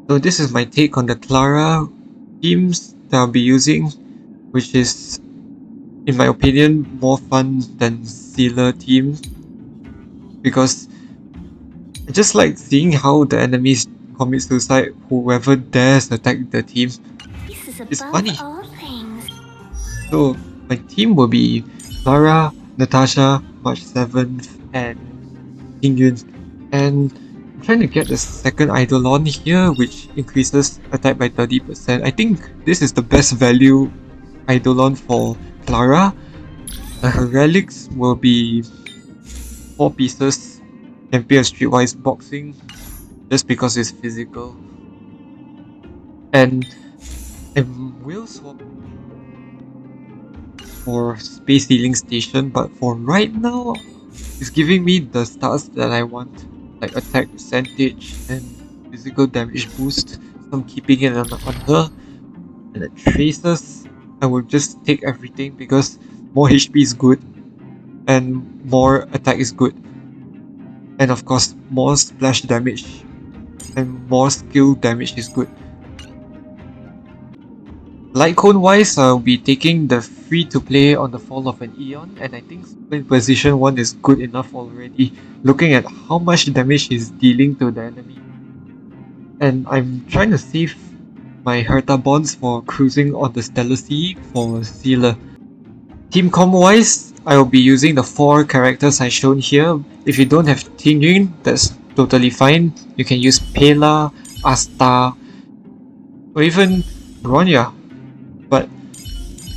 So this is my take on the Clara teams that I'll be using, which is, in my opinion, more fun than Seele teams, because I just like seeing how the enemies commit suicide whoever dares attack the team. It's funny. So my team will be Clara, Natasha, March 7th, and Tingyun. And I'm trying to get the second Eidolon here, which increases attack by 30%. I think this is the best value Eidolon for Clara. Her relics will be 4 pieces, champion streetwise boxing, just because it's physical. And I will swap for Space Healing Station, but for right now, it's giving me the stats that I want, like attack percentage and physical damage boost, so I'm keeping it on her. And the traces, I will just take everything because more HP is good and more attack is good. And of course, more splash damage and more skill damage is good. Light cone wise, I'll be taking the free to play on the Fall of an Eon, and I think Split Position 1 is good enough already, looking at how much damage he's dealing to the enemy. And I'm trying to save my Herta bonds for cruising on the Stellar Sea for Seele. Team combo wise, I will be using the 4 characters I shown here. If you don't have Tingyun, that's totally fine. You can use Pela, Asta, or even Bronya. But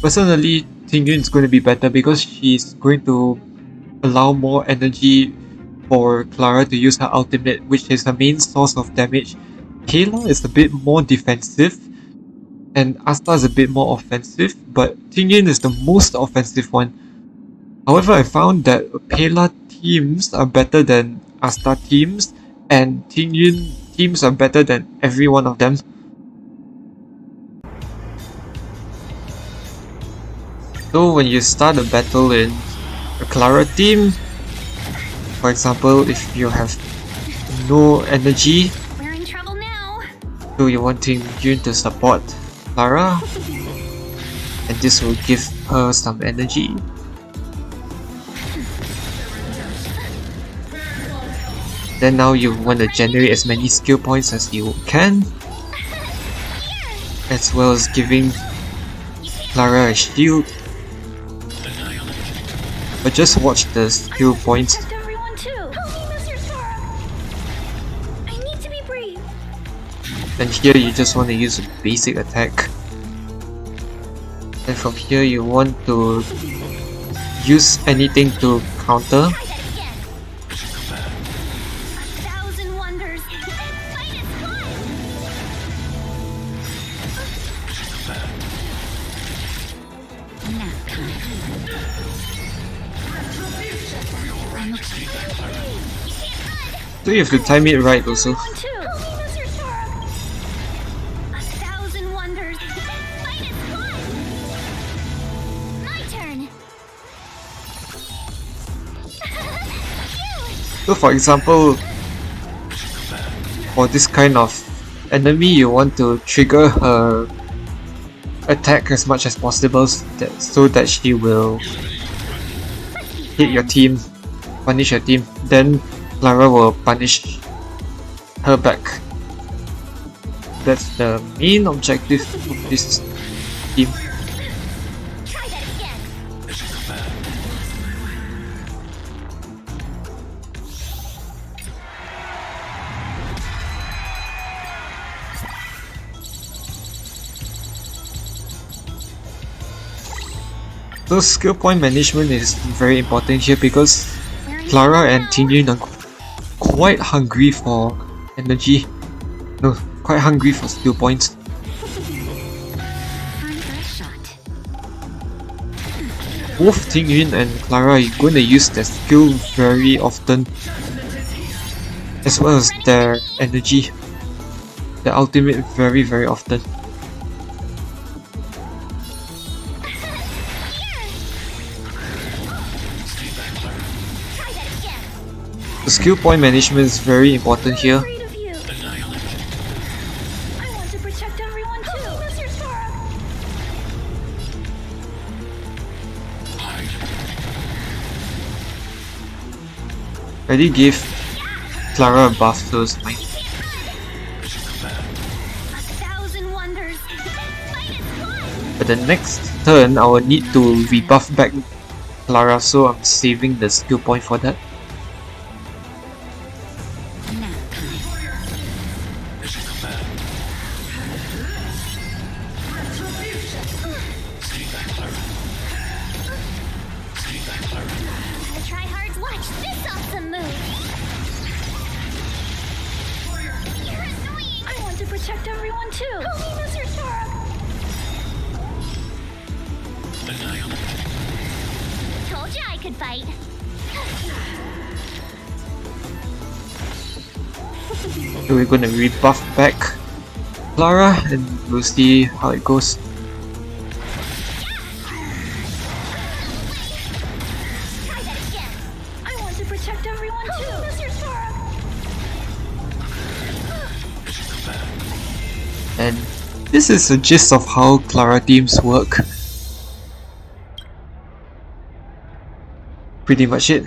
personally, Tingyun is going to be better because she's going to allow more energy for Clara to use her ultimate, which is her main source of damage. Pela is a bit more defensive, and Asta is a bit more offensive, but Tingyun is the most offensive one. However, I found that Pela teams are better than Asta teams, and Tingyun teams are better than every one of them. So when you start a battle in a Clara team, for example, if you have no energy, we're in trouble now. So you want Tingyun to support Clara, and this will give her some energy. Then now you want to generate as many skill points as you can, as well as giving Clara a shield. But just watch the skill points. And here you just want to use a basic attack. And from here you want to use anything to counter. So you have to time it right also. So for example, for this kind of enemy, you want to trigger her attack as much as possible so that she will hit your team, punish your team. Then Clara will punish her back. That's the main objective of this team. So skill point management is very important here because Clara and Tingyun are quite hungry for energy. No, quite hungry for skill points. Both Tingyun and Clara are going to use their skill very often, as well as their energy, their ultimate very often. The skill point management is very important here. already gave Clara a buff, so it's fine. But the next turn, I will need to rebuff back Clara, so I'm saving the skill point for that. Protect everyone too! Help me, Mr. Sora! Told you I could fight! So we're gonna rebuff back Clara and we'll see how it goes. Try that again! I want to protect everyone too! Mr. Sora! And this is the gist of how Clara teams work. Pretty much it.